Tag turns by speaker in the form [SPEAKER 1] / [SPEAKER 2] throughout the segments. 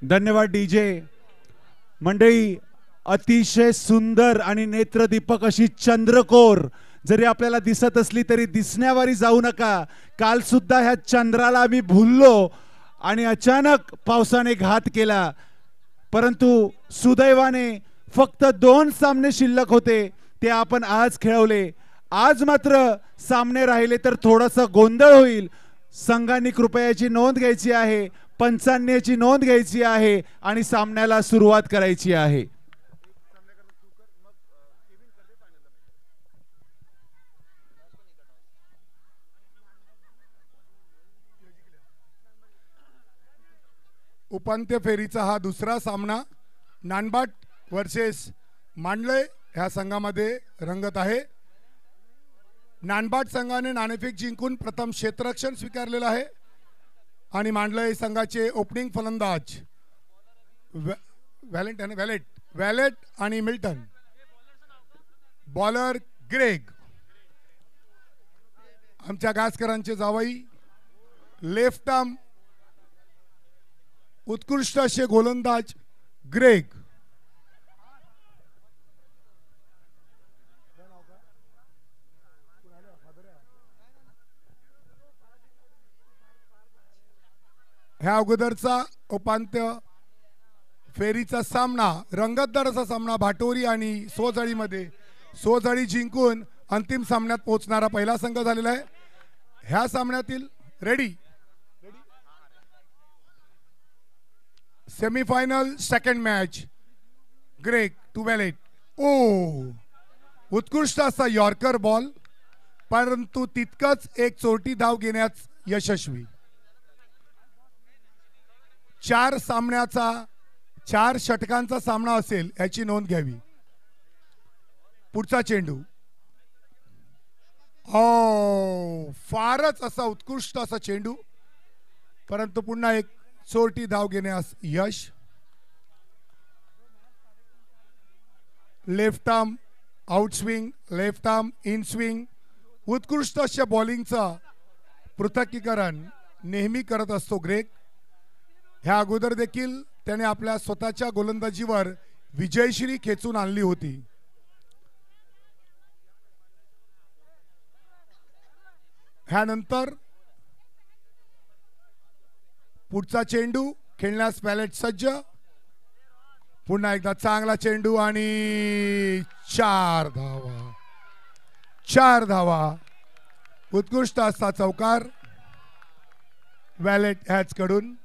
[SPEAKER 1] धन्यवाद डीजे मंडळी. अतिशय सुंदर आणि नेत्रदीपक अशी चंद्रकोर जरी आपल्याला दिसत असली तरी दिसण्यावारी जाऊ नका. काल सुद्धा ह्या चंद्राला आम्ही भुललो आणि अचानक पावसाने घात केला. परंतु सुदैवाने फक्त 2 सामने शिल्लक होते ते आपण आज खेळवले. आज मात्र सामने राहिले तर थोडासा गोंधळ होईल. संघांनी कृपयाची नोंद घ्यायची आहे, पंचांनी नोंद घ्यायची आहे आणि सामन्याला सुरुवात करायची आहे.
[SPEAKER 2] उपांत्य फेरीचा हा दुसरा सामना नानबाट वर्सेस मांडले ह्या संघामध्ये रंगत आहे. नानबाट संघाने नाणेफेक जिंकून प्रथम क्षेत्ररक्षण स्वीकारलेलं आहे आणि मांडले संघाचे ओपनिंग फलंदाज वॅलेट आणि मिल्टन, बॉलर ग्रेग, आमच्या गासकरांचे जावई लेफ्ट आर्म उत्कृष्ट असे गोलंदाज ग्रेग, ह्या अगोदरचा उपांत्य फेरीचा सामना रंगतदार असा सामना भाटोरी आणि सोजाळीमध्ये सोजाळी जिंकून अंतिम सामन्यात पोहोचणारा पहिला संघ झालेला आहे. ह्या सामन्यातील ready semifinal second match Greg to Wallet. ओ उत्कृष्ट असा यॉर्कर बॉल, परंतु तितकंच एक चोरटी धाव घेण्यास यशस्वी. 4 षटकांचा सामना असेल याची नोंद घ्यावी. पुढचा चेंडू फारच असा उत्कृष्ट असा चेंडू, परंतु पुन्हा एक चोरटी धाव घेण्यास यश. Left arm out swing, left arm in swing, उत्कृष्ट अशा बॉलिंगचा पृथक्कीकरण नेहमी करत असतो ग्रेग. ह्या अगोदर देखील त्याने आपल्या स्वतःच्या गोलंदाजीवर विजयश्री खेचून आणली होती. ह्यानंतर पुढचा चेंडू खेळण्यास वॅलेट सज्ज. पुन्हा एकदा चांगला चेंडू आणि 4 धावा, उत्कृष्ट असा चौकार वॅलेट हॅच कडून.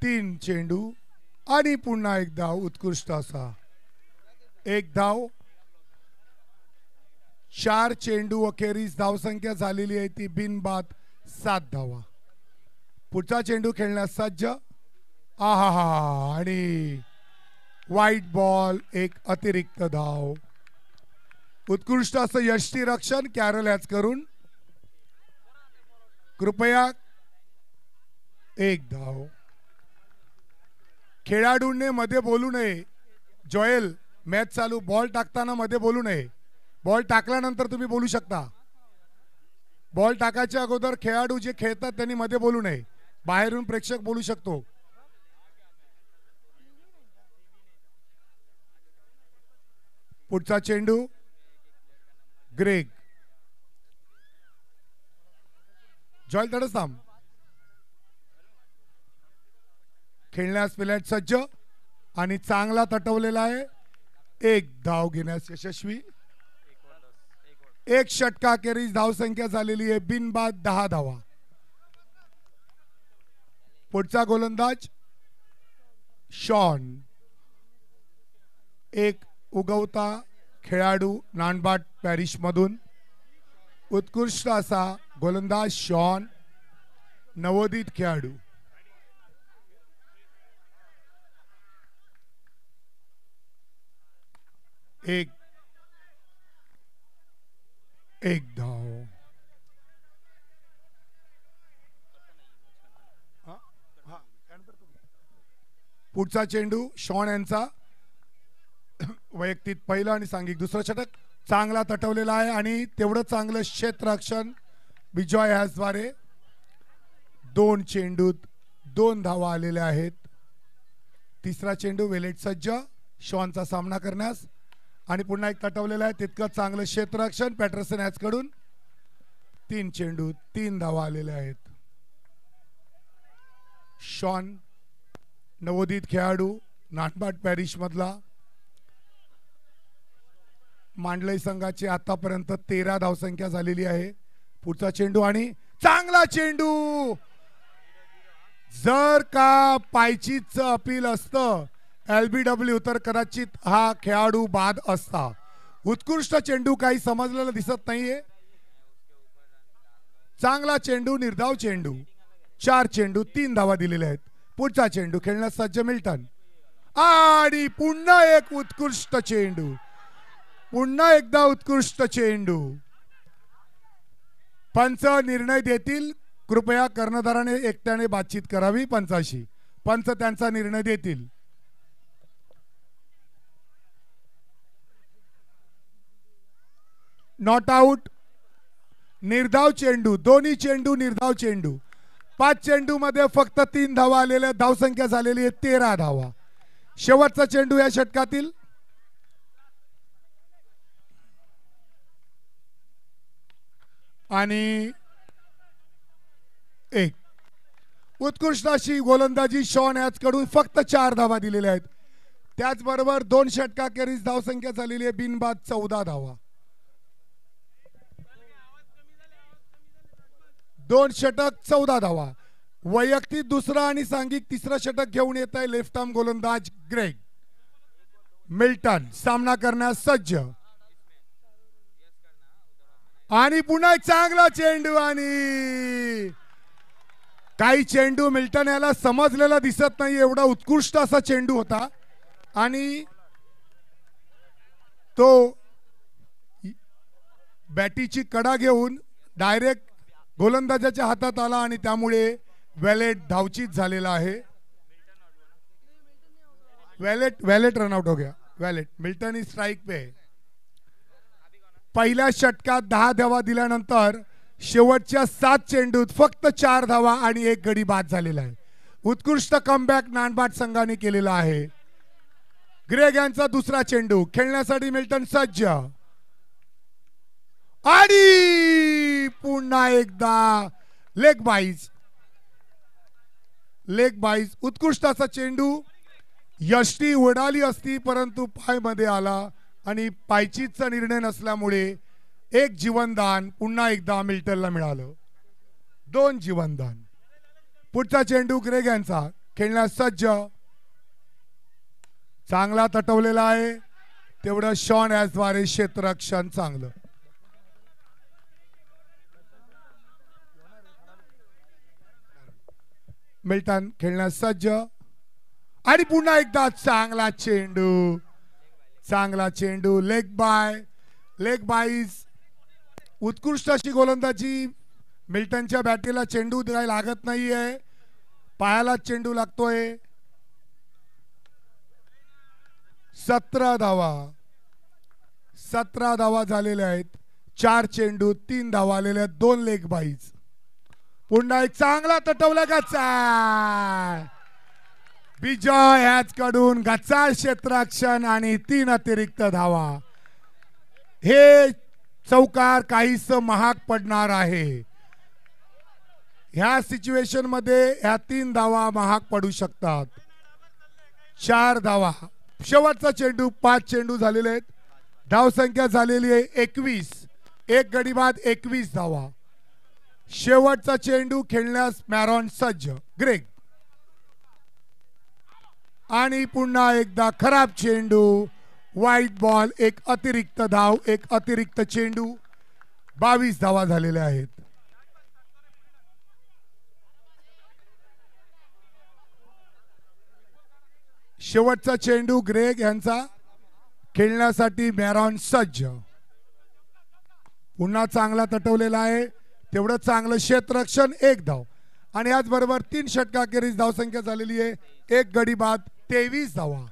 [SPEAKER 2] तीन चेंडू आणि पुन्हा एकदा उत्कृष्ट असा 1 धाव. 4 चेंडू अखेरीस धावसंख्या झालेली आहे ती बिनबाद 7 धावा. पुढचा चेंडू खेळण्यास सज्ज. आहा आणि वाईट बॉल, एक अतिरिक्त धाव. उत्कृष्ट असं यष्टीरक्षण कॅरल हॅच करून कृपया 1 धाव. खेळाडूंनी मध्ये बोलू नये. जॉयल मॅच चालू, बॉल टाकताना मध्ये बोलू नये. बॉल टाकल्यानंतर तुम्ही बोलू शकता. बॉल टाकायच्या अगोदर खेळाडू जे खेळतात त्यांनी मध्ये बोलू नये. बाहेरून प्रेक्षक बोलू शकतो. पुढचा चेंडू ग्रेग. जॉयल तडस थांब. खेळण्यास प्लेट सज्ज आणि चांगला तटवलेला आहे. 1 धाव घेण्यास यशस्वी. 1 षटका अखेरीस धावसंख्या झालेली आहे बिनबाद 10 धावा. पुढचा गोलंदाज शॉन, एक उगवता खेळाडू नानबाट पॅरिश मधून. उत्कृष्ट असा गोलंदाज शॉन, नवोदित खेळाडू. एक धाव. पुढचा चेंडू शॉन यांचा वैयक्तिक पहिला आणि सांघिक दुसरा षटक. चांगला तटवलेला आहे आणि तेवढं चांगलं क्षेत्ररक्षण विजय ह्याचद्वारे 2 चेंडूत 2 धावा आलेल्या आहेत. तिसरा चेंडू वेलेट सज्ज शॉनचा सामना करण्यास आणि पुन्हा एक तटवलेला आहे. तितकं चांगलं क्षेत्ररक्षण पॅटरसन ह्याचकडून 3 चेंडू 3 धावा आलेल्या आहेत. शॉन नवोदित खेळाडू नाटबाट पॅरिश मधला मांडलई संघाची आतापर्यंत 13 धावसंख्या झालेली आहे. पुढचा चेंडू आणि चांगला चेंडू. जर का पायचीचं अपील असतं LBW तर कदाचित हा खेळाडू बाद असता. उत्कृष्ट चेंडू काही समजलेला दिसत नाहीये. चांगला चेंडू निर्धाव चेंडू 4 चेंडू 3 धावा दिलेल्या आहेत. पुढचा चेंडू खेळण्यास सज्ज मिल्टन आणि पुन्हा एक उत्कृष्ट चेंडू. पुन्हा एकदा उत्कृष्ट चेंडू. पंच निर्णय देतील. कृपया कर्णधाराने एकट्याने बातचीत करावी पंचाशी. पंच त्यांचा निर्णय देतील. Not out. निर्धाव चेंडू. दोन्ही चेंडू निर्धाव चेंडू. 5 चेंडू मध्ये फक्त 3 धावा आलेल्या. धावसंख्या झालेली आहे 13 धावा. शेवटचा चेंडू या षटकातील आणि एक उत्कृष्ट अशी गोलंदाजी शॉन ह्याचकडून फक्त 4 धावा दिलेल्या आहेत. त्याचबरोबर 2 षटकाखेरीज धावसंख्या झालेली आहे बिनबाद 14 धावा. 2 षटक 14 धावा. वैयक्तिक दुसरा आणि सांघिक तिसरा षटक घेऊन येत आहे लेफ्ट आर्म गोलंदाज ग्रेग मिल्टन. सामना करण्यास सज्ज आणि पुन्हा एक चांगला चेंडू आणि काही चेंडू मिल्टन याला समजलेला दिसत नाही एवढा उत्कृष्ट असा चेंडू होता आणि तो बॅटीची कडा घेऊन डायरेक्ट गोलंदाजाच्या हातात आला आणि त्यामुळे वेलेट धावचीत झालेला आहे. वेलेट रनआउट हो गया. वेलेट मिल्टन ही स्ट्राइक पे. पहिल्या षटकात 10 धावा दिल्यानंतर शेवटच्या 7 चेंडूत फक्त 4 धावा आणि 1 गडी बाद झालेला आहे. उत्कृष्ट कमबॅक नानबाट संघाने केलेला आहे. ग्रेग यांचा दुसरा चेंडू खेळण्यासाठी मिल्टन सज्ज आणि पुन्हा एकदा लेग बाईज. उत्कृष्ट असा चेंडू. यष्टी उडाली असती परंतु पाय मध्ये आला आणि पायचीचा निर्णय नसल्यामुळे 1 जीवनदान पुन्हा एकदा मिल्टनला मिळालं. 2 जीवनदान. पुढचा चेंडू ग्रेग यांचा खेळण्यास सज्ज. चांगला तटवलेला आहे. तेवढं शॉन ह्याचद्वारे क्षेत्ररक्षण चांगलं. मिल्टन खेळण्यास सज्ज आणि पुन्हा एकदा चांगला चेंडू. लेग बाईज. उत्कृष्ट अशी गोलंदाजी. मिल्टनच्या बॅटीला चेंडू द्यायला लागत नाहीये. पायाला चेंडू लागतोय. 17 धावा झालेल्या आहेत. 4 चेंडू 3 धावा आलेल्या. 2 लेग बाईज. पुन्हा एक चांगला तटवला गच्चा. विजय ह्याचकडून गच्चा क्षेत्ररक्षण आणि 3 अतिरिक्त धावा. हे चौकार काहीस महाग पडणार आहे. ह्या सिच्युएशन मध्ये ह्या 3 धावा महाग पडू शकतात. 4 धावा. शेवटचा चेंडू. 5 चेंडू झालेले आहेत. धावसंख्या झालेली आहे 21. 1 गडी बाद 21 धावा. शेवटचा चेंडू खेळण्यास मॅरॉन सज्ज ग्रेग आणि पुन्हा एकदा खराब चेंडू. White ball. 1 अतिरिक्त धाव. 1 अतिरिक्त चेंडू. 22 धावा झालेल्या आहेत. शेवटचा चेंडू ग्रेग यांचा खेळण्यासाठी मॅरॉन सज्ज. पुन्हा चांगला तटवलेला आहे. तेवढं चांगलं क्षेत्ररक्षण. 1 धाव आणि याचबरोबर 3 षटकाखेरीज धावसंख्या झालेली आहे 1 गडी बाद 23 धावा.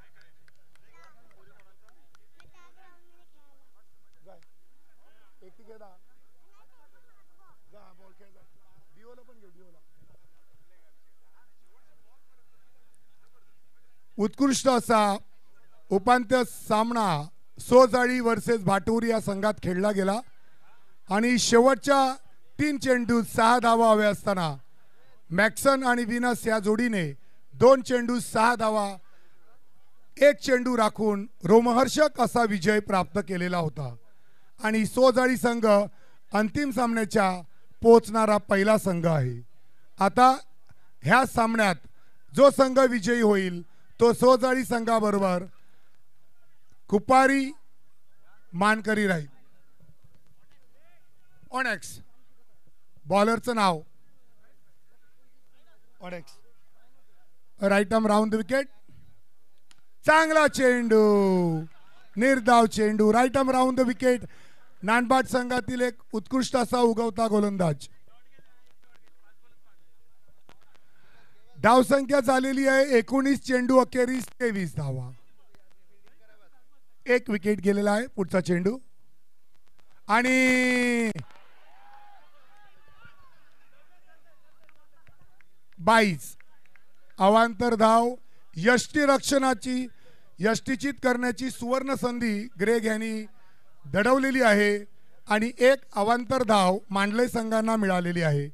[SPEAKER 2] उत्कृष्ट असा उपांत्य सामना सोजाळी वर्सेस भाटूर या संघात खेळला गेला आणि शेवटच्या 3 चेंडूत 6 धावा हव्या असताना मॅक्सन आणि विनस या जोडीने 2 चेंडूत 6 धावा 1 चेंडू राखून रोमहर्षक असा विजय प्राप्त केलेला होता आणि सोजाळी संघ अंतिम सामन्याच्या पोहोचणारा पहिला संघ आहे. आता ह्या सामन्यात जो संघ विजयी होईल तो सोजाळी संघाबरोबर कुपारी मानकरी राहील. ऑनेक्स बॉलरचं नाव ऑनेक्स. Right arm round the wicket. चांगला चेंडू, निर्धाव चेंडू, right arm round the wicket. नानबाट संघातील एक उत्कृष्ट असा उगवता गोलंदाज. धावसंख्या झालेली आहे 19 चेंडू अखेरीस 23 धावा. 1 विकेट गेलेला आहे. पुढचा चेंडू आणि 22 अवांतर धाव. यष्टीचित करण्याची सुवर्ण संधी ग्रेग यांनी दडवलेली आहे आणि 1 अवांतर धाव मांडले संघांना मिळालेली आहे.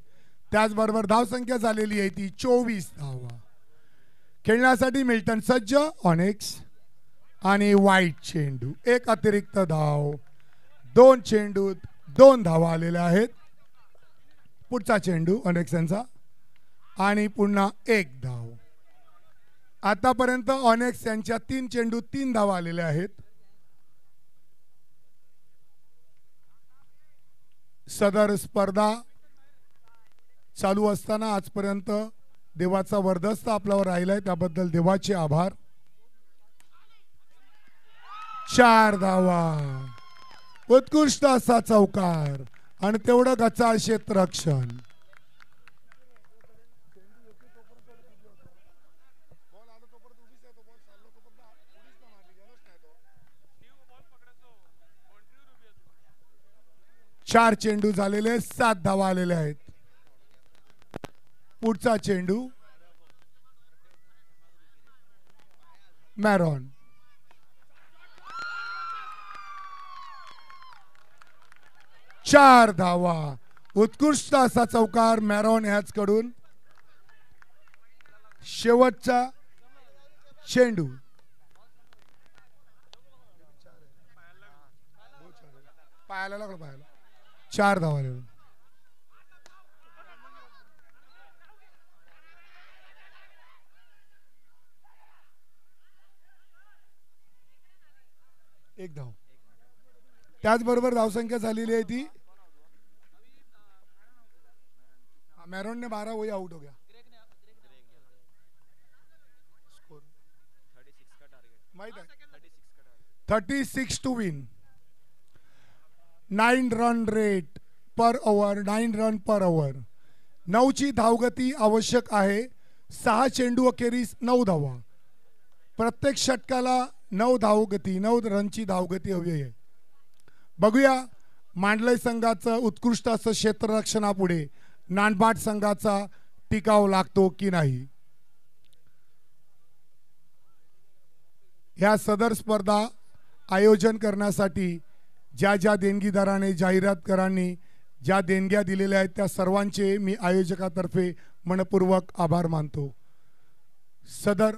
[SPEAKER 2] त्याचबरोबर धावसंख्या झालेली आहे ती 24 धावा. खेळण्यासाठी मिल्टन सज्ज. ऑनेक्स आणि वाईट चेंडू. 1 अतिरिक्त धाव. 2 चेंडूत 2 धावा आलेल्या आहेत. पुढचा चेंडू ऑनेक्स यांचा आणि पुन्हा 1 धाव. आतापर्यंत ऑनेक्स यांच्या 3 चेंडूत 3 धावा आलेल्या आहेत. सदर स्पर्धा चालू असताना आजपर्यंत देवाचा वरदस्त आपल्यावर राहिलाय, त्याबद्दल देवाचे आभार. 4 धावा. उत्कृष्ट असा चौकार आणि तेवढं गचाळ क्षेत्ररक्षण. चार चेंडू झालेले 7 धावा आलेल्या आहेत. पुढचा चेंडू मॅरॉन. चार धावा. उत्कृष्ट असा चौकार मॅरॉन ह्याच कडून. शेवटचा चेंडू पायाला लागलो. पायाला 4 धावा आले. एक धाव. त्याचबरोबर धावसंख्या झालेली आहे ती मैरोन ने 12 वही आउट हो गया. Score 36 to win. 9 run rate पर ओव्हर. 9 रन पर ओव्हर. 9ची धावगती आवश्यक आहे. 6 चेंडू अखेरीस 9 धावा. प्रत्येक षटकाला 9 धावगती 9 रनची धावगती हवी आहे. बघूया मांडले संघाचं उत्कृष्ट असं क्षेत्ररक्षणापुढे नानबाट संघाचा टिकाव लागतो की नाही. ह्या सदर स्पर्धा आयोजन करण्यासाठी ज्या देणगीदाराने जाहिरातकारांनी ज्या देणग्या दिलेल्या आहेत त्या सर्वांचे मी आयोजकातर्फे मनपूर्वक आभार मानतो. सदर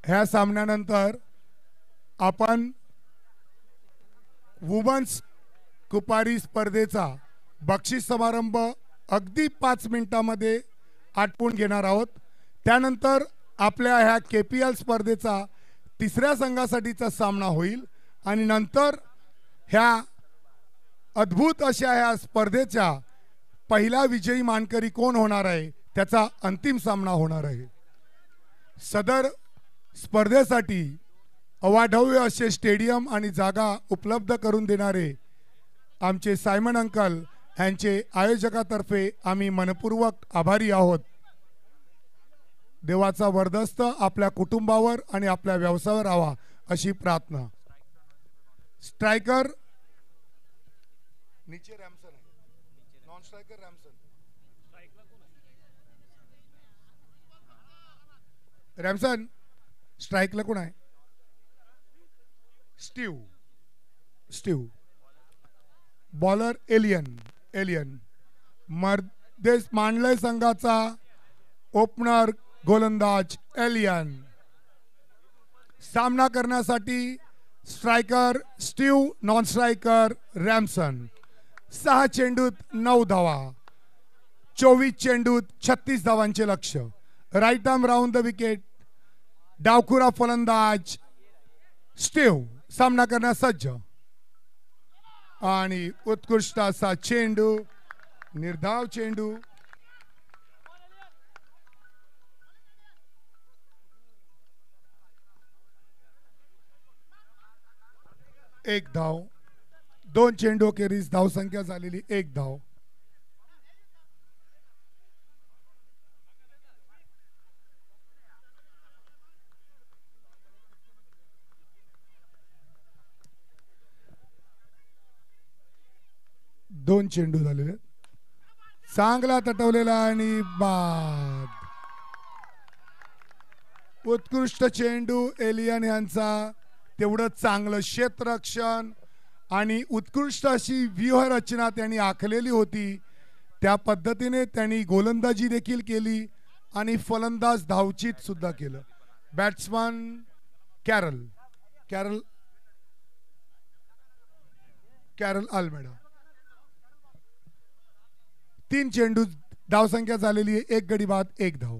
[SPEAKER 2] ह्या सामन्यानंतर आपण वुमन्स कुपारी स्पर्धेचा बक्षीस समारंभ अगदी 5 मिनिटांमध्ये आटपून घेणार आहोत. त्यानंतर आपल्या ह्या KPL स्पर्धेचा 3ऱ्या संघासाठीचा सामना होईल आणि नंतर ह्या अद्भुत अशा ह्या स्पर्धेच्या पहिला विजयी मानकरी कोण होणार आहे त्याचा अंतिम सामना होणार आहे. सदर स्पर्धेसाठी अवाढव्य असे स्टेडियम आणि जागा उपलब्ध करून देणारे आमचे सायमन अंकल यांचे आयोजकातर्फे आम्ही मनपूर्वक आभारी आहोत. देवाचा वरदस्त आपल्या कुटुंबावर आणि आपल्या व्यवसायावर राहावा अशी प्रार्थना. स्ट्रायकर नीचे रॅमसन आहे, नॉन स्ट्रायकर रॅमसन. रॅमसन स्ट्राईकला कोण आहे? स्टीव. Bowler alien. मर्देश मांडले संघाचा ओपनर गोलंदाज एलियन. सामना करण्यासाठी striker Steve, non striker Ramson. 6 चेंडूत 9 धावा, 24 चेंडूत 36 धावांचे लक्ष्य. Right arm round the wicket. डावखुरा फलंदाज स्टीव सामना करण्यास सज्ज. आणि उत्कृष्ट असा चेंडू, निर्धाव चेंडू. एक धाव. 2 चेंडू अखेरीस धावसंख्या झालेली 1 धाव. दोन चेंडू झालेले, चांगला तटवलेला आणि बाद. उत्कृष्ट चेंडू एलियन यांचा. तेवढं चांगलं क्षेत्ररक्षण आणि उत्कृष्ट अशी व्यूहरचना त्यांनी आखलेली होती. त्या पद्धतीने त्यांनी गोलंदाजी देखील केली आणि फलंदाज धावचीत सुद्धा केलं. Batsman Carol Almeida. 3 चेंडू धावसंख्या झालेली आहे 1 गडी बाद 1 धाव.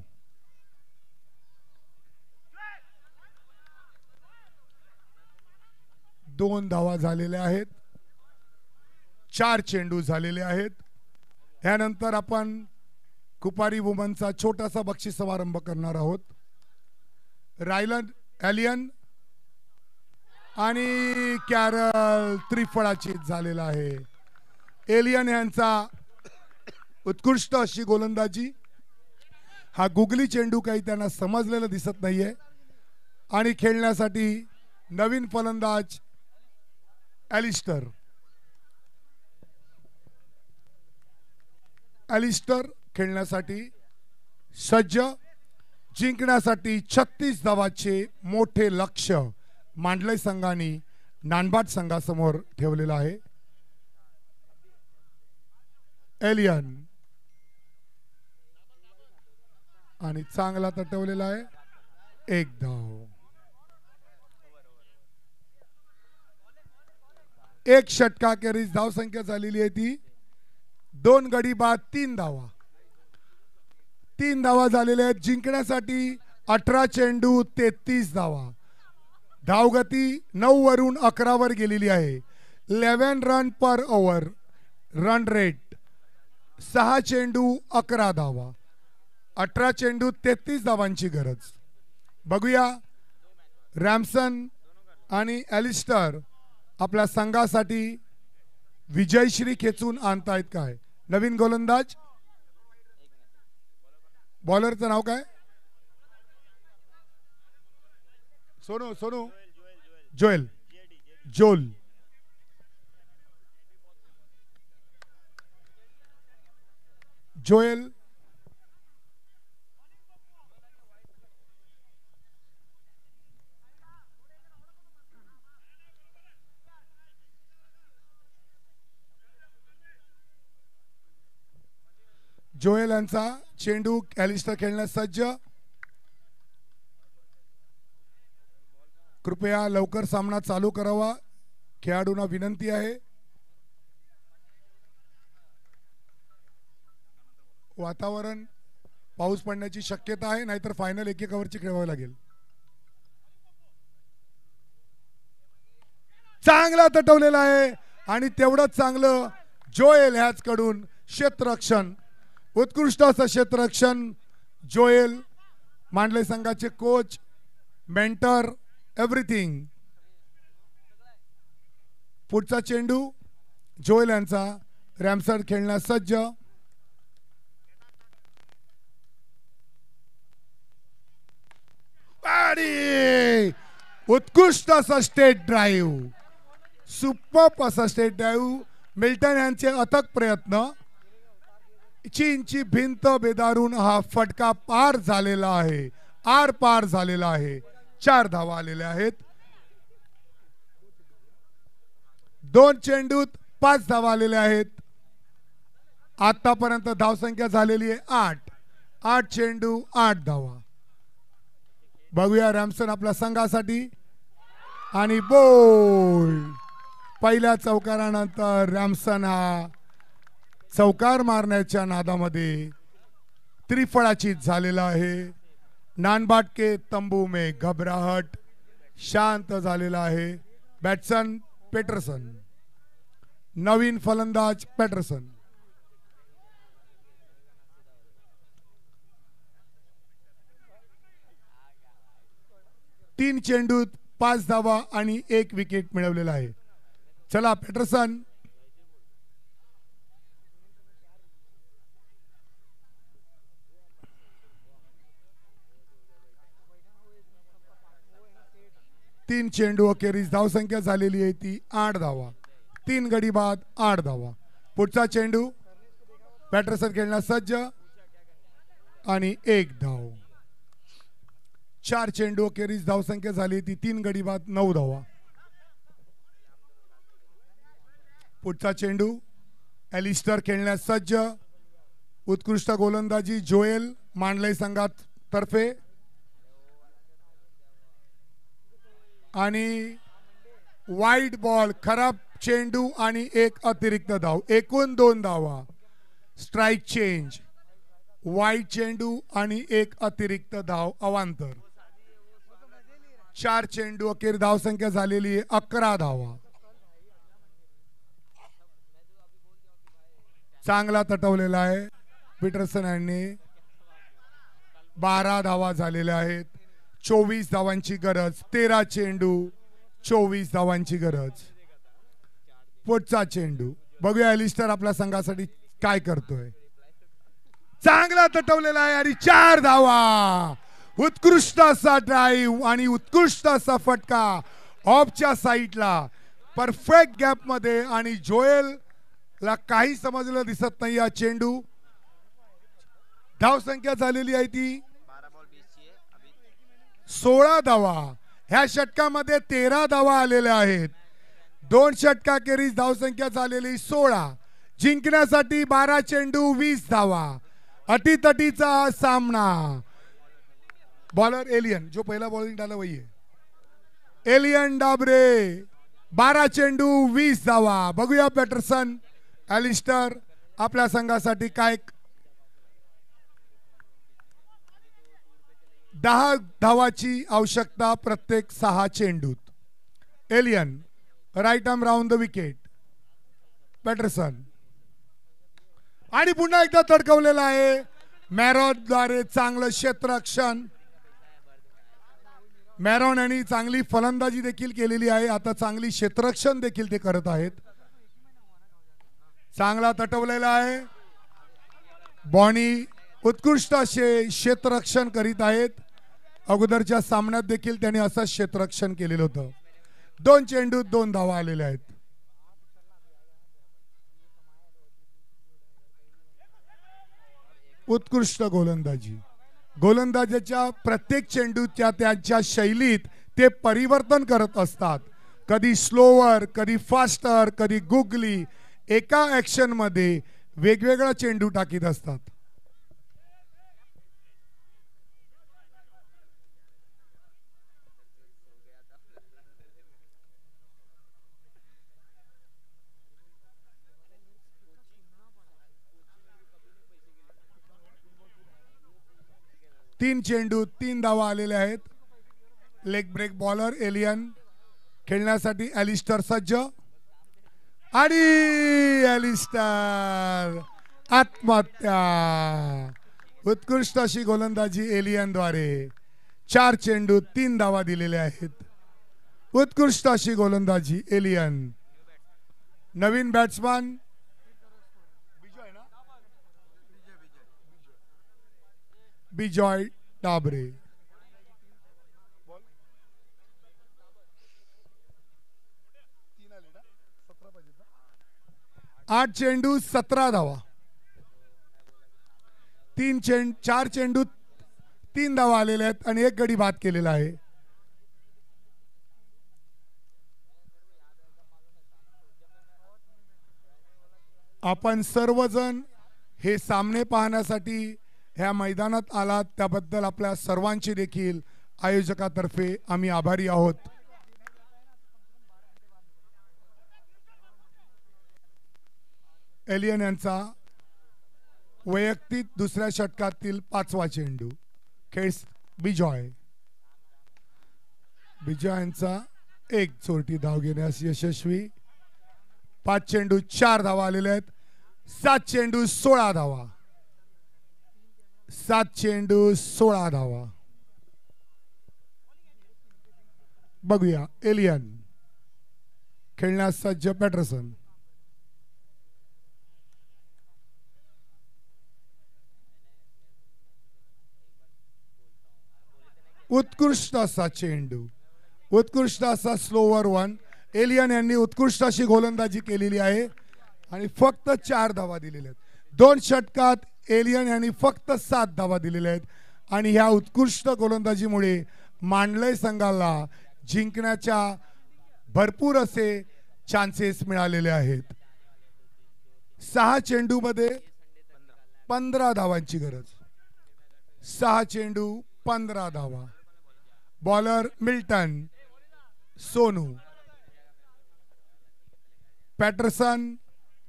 [SPEAKER 2] दोन धावा झालेल्या आहेत. 4 चेंडू झालेले आहेत. यानंतर आपण कुपारी वुमनचा छोटासा बक्षीस समारंभ करणार आहोत. एलियन आणि कॅरल त्रिफळाचीत झालेला आहे. एलियन यांचा उत्कृष्ट अशी गोलंदाजी. हा गुगली चेंडू काही त्यांना समजलेला दिसत नाहीये. आणि खेळण्यासाठी नवीन फलंदाज एलिस्टर खेळण्यासाठी सज्ज. जिंकण्यासाठी 36 धावाचे मोठे लक्ष्य मांडले संघाने नानबाट संघासमोर ठेवलेलं आहे. एलियन आणि चांगला तटवलेला आहे 1 धाव. 1 षटकाखेरीस धावसंख्या झालेली आहे ती 2 गडी बाद 3 धावा. 3 धावा झालेल्या आहेत. जिंकण्यासाठी 18 चेंडू 33 धावा. धावगती 9 वरून 11 वर गेलेली आहे. 11 रन पर ओव्हर. रन रेट 6 चेंडू 11 धावा. 18 चेंडू 33 धावांची गरज. बघूया रॅमसन आणि एलिस्टर आपल्या संघासाठी विजयश्री खेचून आणतायत काय. नवीन गोलंदाज. बॉलरचं नाव काय? सोनू जोल. जोएल यांचा चेंडू एलिस्टर खेळण्यास सज्ज. कृपया लवकर सामना चालू करावा खेळाडूंना विनंती आहे. वातावरण पाऊस पडण्याची शक्यता आहे, नाहीतर फायनल 1-1 ओव्हरची खेळवावी लागेल. चांगला तटवलेला आहे आणि तेवढंच चांगलं जोएल ह्याच कडून क्षेत्ररक्षण. उत्कृष्ट असं क्षेत्ररक्षण. जोएल मांडले संघाचे कोच, मेंटर, एव्हरीथिंग. पुढचा चेंडू जोएल यांचा. रॅमसन खेळण्यास सज्ज. आणि उत्कृष्ट असा स्टेट ड्राईव्ह, सुपर्ब असा स्टेट ड्राईव्ह. मिल्टन यांचे अथक प्रयत्न, चीनची भिंत बेदारून हा फटका पार झालेला आहे, आर पार झालेला आहे. 4 धावा आलेल्या आहेत. 2 चेंडूत 5 धावा आलेल्या आहेत. आतापर्यंत धावसंख्या झालेली आहे 8. 8 चेंडू 8 धावा. बघूया रॅमसन आपल्या संघासाठी आणि बोल. पहिल्या चौकारानंतर रॅमसन हा चौकार मारण्याच्या नादामध्ये त्रिफळाचीत झालेला आहे. नानबाट के तंबू में घबराहट, शांत झालेला आहे. बॅट्समन पेटरसन, नवीन फलंदाज पेटरसन. तीन चेंडूत 5 धावा आणि 1 विकेट मिळवलेला आहे. चला पेटरसन. तीन चेंडू अखेरीस धावसंख्या झालेली आहे ती 8 धावा. 3 गडी बाद 8 धावा. पुढचा चेंडू पॅटरसन खेळण्यास सज्ज आणि 1 धाव. 4 चेंडू अखेरीस धावसंख्या झाली ती 3 गडी बाद 9 धावा. पुढचा चेंडू एलिस्टर खेळण्यास सज्ज. उत्कृष्ट गोलंदाजी जोएल मांडले संघात तर्फे आणि वाईट बॉल, खराब चेंडू आणि 1 अतिरिक्त धाव. एकूण 2 धावा. स्ट्राइक चेंज, वाईट चेंडू आणि 1 अतिरिक्त धाव अवांतर. 4 चेंडू अखेर धावसंख्या झालेली आहे 11 धावा. चांगला तटवलेला आहे पीटरसन यांनी. 12 धावा झालेल्या आहेत. 24 धावांची गरज. 13 चेंडू 24 धावांची गरज. पुढचा चेंडू बघूया एलिस्टर आपल्या संघासाठी काय करतोय. चांगला तटवलेला आहे आणि 4 धावा. उत्कृष्ट असा ड्राईव्ह आणि उत्कृष्ट असा फटका ऑफच्या साईडला, परफेक्ट गॅप मध्ये. आणि जोएल ला काही समजलं दिसत नाही. हा चेंडू धावसंख्या झालेली आहे ती 16 धावा. ह्या षटकामध्ये 13 धावा आलेल्या आहेत. 2 षटकाखेरीज धावसंख्या झालेली 16. जिंकण्यासाठी 12 चेंडू 20 धावा. अटीतटीचा सामना. बॉलर एलियन, जो पहिला बॉलिंग डाला वही है, एलियन डाबरे. 12 चेंडू 20 धावा. बघूया पॅटरसन एलिस्टर आपल्या संघासाठी काय. 10 धावाची आवश्यकता प्रत्येक 6 चेंडूत. एलियन right arm round the wicket. Patterson आणि पुन्हा एकदा तडकवलेला आहे मॅरॉन द्वारे. चांगलं क्षेत्ररक्षण. मॅरॉन यांनी चांगली फलंदाजी देखील केलेली आहे. आता चांगली क्षेत्ररक्षण देखील ते करत आहेत. चांगला तटवलेला आहे. बॉनी उत्कृष्ट असे क्षेत्ररक्षण करीत आहेत. अगोदरच्या सामन्यात देखील त्यांनी असं क्षेत्ररक्षण केलेलं होतं. 2 चेंडूत 2 धावा आलेल्या आहेत. उत्कृष्ट गोलंदाजी. गोलंदाजाच्या प्रत्येक चेंडूच्या त्यांच्या शैलीत ते परिवर्तन करत असतात. कधी स्लोवर, कधी फास्टर, कधी गुगली. एका ऍक्शन मध्ये वेगवेगळा चेंडू टाकीत असतात. तीन चेंडू 3 धावा आलेले आहेत. लेग ब्रेक बॉलर एलियन खेळण्यासाठी एलिस्टर सज्ज आणि एलिस्टर आत्महत्या. उत्कृष्ट अशी गोलंदाजी एलियन द्वारे. 4 चेंडू 3 धावा दिलेल्या आहेत. उत्कृष्ट अशी गोलंदाजी एलियन. नवीन बॅट्समन बिजॉय डाबरे. 8 चेंडू 17 धावा. 4 चेंडू 3 धावा आलेल्या आहेत आणि 1 गडी बाद केलेला आहे. आपण सर्वजण हे सामने पाहण्यासाठी ह्या मैदानात आलात त्याबद्दल आपल्या सर्वांची देखील आयोजकातर्फे आम्ही आभारी आहोत. एलियन यांचा वैयक्तिक दुसऱ्या षटकातील 5वा चेंडू. खेळ बिजॉय यांचा 1 चोरटी धाव घेण्यास यशस्वी. 5 चेंडू 4 धावा आलेले आहेत. 7 चेंडू 16 धावा. 7 चेंडू 16 धावा. बघूया एलियन खेळण्यास सज्ज. पॅटरसन उत्कृष्ट असा चेंडू. उत्कृष्ट असा स्लोवर 1. एलियन यांनी उत्कृष्ट अशी गोलंदाजी केलेली आहे आणि फक्त 4 धावा दिलेल्या आहेत. 2 षटकात एलियन यांनी फक्त 7 धावा दिलेल्या आहेत आणि ह्या उत्कृष्ट गोलंदाजीमुळे मांडलय संघाला जिंकण्याच्या भरपूर असे चान्सेस मिळालेले आहेत. 6 चेंडूमध्ये 15 धावांची गरज. 6 चेंडू 15 धावा. Bowler Milton. सोनू. पॅटरसन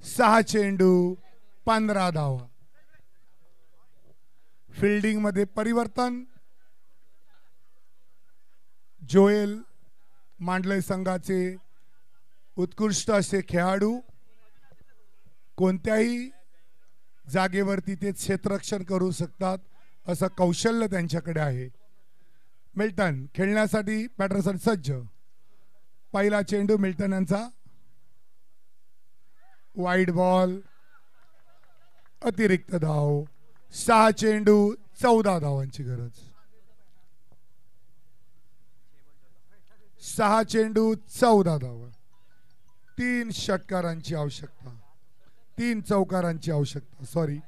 [SPEAKER 2] 6 चेंडू 15 धावा. फिल्डिंग मध्ये परिवर्तन. जोएल मांडलय संघाचे उत्कृष्ट असे खेळाडू कोणत्याही जागेवरती ते क्षेत्ररक्षण करू शकतात असं कौशल्य त्यांच्याकडे आहे. मिल्टन खेळण्यासाठी पॅटरसन सज्ज. पहिला चेंडू मिल्टन यांचा. Wide ball. अतिरिक्त धाव. 6 चेंडू 14 धावांची गरज. 6 चेंडू 14 धावा. 3 षटकारांची आवश्यकता. 3 चौकारांची आवश्यकता. सॉरी.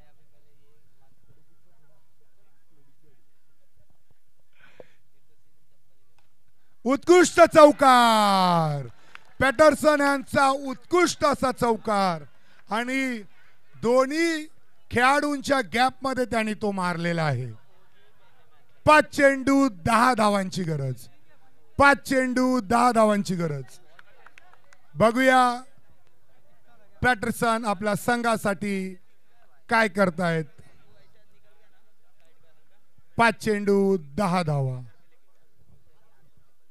[SPEAKER 2] उत्कृष्ट चौकार. पॅटरसन यांचा उत्कृष्ट असा चौकार आणि दोन्ही खेळाडूंच्या गॅप मध्ये त्यांनी तो मारलेला आहे. 5 चेंडू 10 धावांची गरज. 5 चेंडू 10 धावांची गरज. बघूया पॅटरसन आपल्या संघासाठी काय करतायत. 5 चेंडू 10 धावा.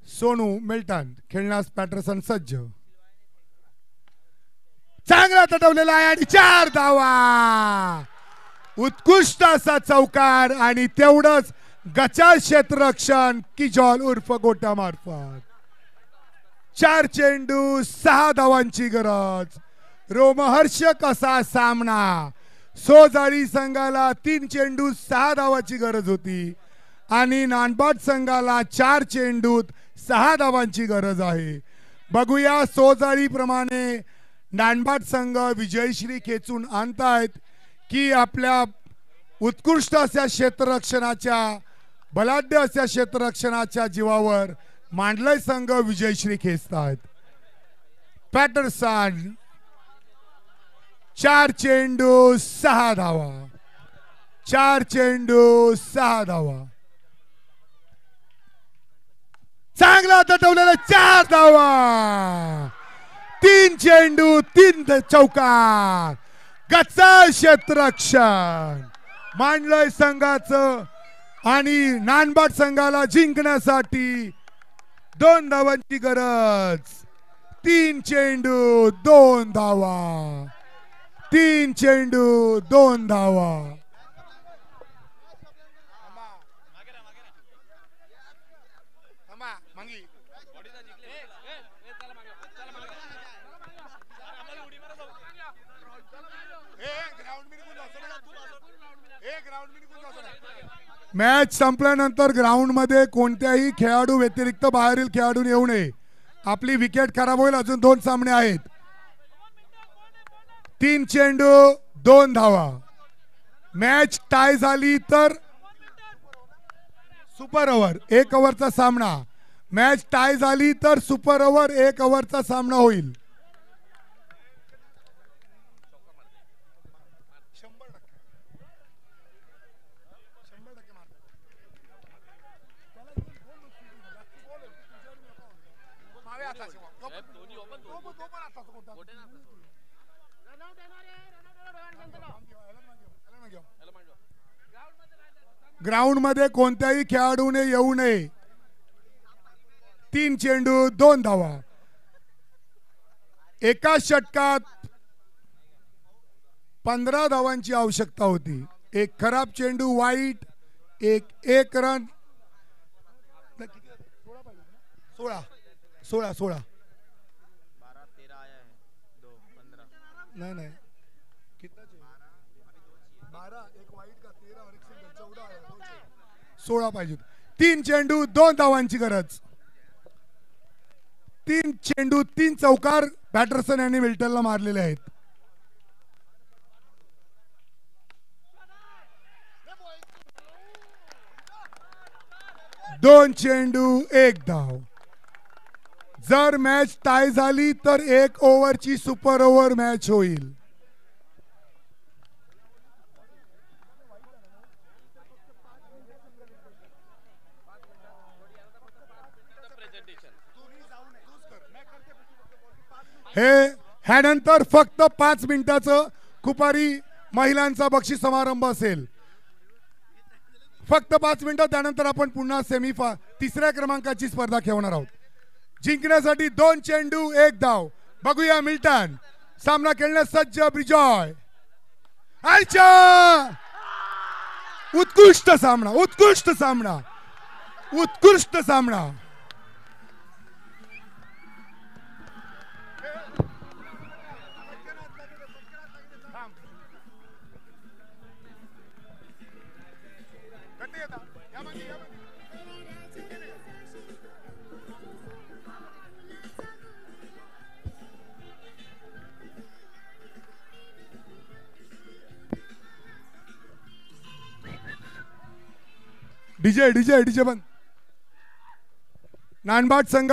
[SPEAKER 2] सोनू मिल्टन खेळण्यास पॅटरसन सज्ज. चांगला तटवलेला आहे आणि 4 धावा. उत्कृष्ट असा चौकार आणि तेवढंच गचाळ क्षेत्ररक्षण किजॉल उर्फ गोटा मार्फत. 4 चेंडू 6 धावांची गरज. रोमहर्षक असा सामना. सोजाळी संघाला 3 चेंडू 6 धावाची गरज होती आणि नानबाट संघाला 4 चेंडूत 6 धावांची गरज आहे. बघूया सोजाळी प्रमाणे नानबाट संघ विजयश्री खेचून आणतायत की आपल्या उत्कृष्ट अशा क्षेत्ररक्षणाच्या बलाढ्य अशा क्षेत्ररक्षणाच्या जीवावर मांडलय संघ विजयश्री खेचतायत. पॅटरसन 4 चेंडू 6 धावा. 4 चेंडू 6 धावा. चांगला तटवलेला 4 धावा. 3 चेंडू 3 चौकार. गचाळ क्षेत्ररक्षण मांडलय संघाचं आणि नानबाट संघाला जिंकण्यासाठी 2 धावांची गरज. 3 चेंडू 2 धावा. 3 चेंडू 2 धावा. मॅच संपल्यानंतर ग्राउंड मध्ये कोणत्याही खेळाडू व्यतिरिक्त बाहेरील खेळाडू येऊ नये. आपली विकेट खराब होईल. अजून 2 सामने आहेत. 3 चेंडू 2 धावा. मॅच टाय झाली तर सुपर ओव्हर 1 ओव्हरचा सामना. मॅच टाय झाली तर सुपर ओव्हर 1 ओव्हरचा सामना होईल. ग्राउंड मध्ये कोणत्याही खेळाडूने येऊ नये. 3 चेंडू 2 धावा. एका षटकात 15 धावांची आवश्यकता होती. एक खराब चेंडू वाईट, एक रन. 16 नहीं नहीं कितना चाहिए 12 एक वाईट का 13 और एक सिंगल 14 आया 16 पाहिजे. 3 चेंडू 2 धावांची गरज. 3 चेंडू 3 चौकार पॅटरसन यांनी विल्टनला मारलेले आहेत. दोन चेंडू 1 धाव. जर मॅच टाय झाली तर 1 ओव्हरची सुपर ओव्हर मॅच होईल. हे ह्यानंतर फक्त 5 मिनिटाचं कुपारी महिलांचा बक्षीस समारंभ असेल. फक्त 5 मिनिटं. त्यानंतर आपण पुन्हा तिसऱ्या क्रमांकाची स्पर्धा खेळणार आहोत. जिंकण्यासाठी 2 चेंडू 1 धाव. बघूया मिल्टन सामना खेळण्यास सज्ज. ब्रिजॉय आयच्या उत्कृष्ट सामना, उत्कृष्ट सामना, उत्कृष्ट सामना. डीजे बंद. नानबाट संघ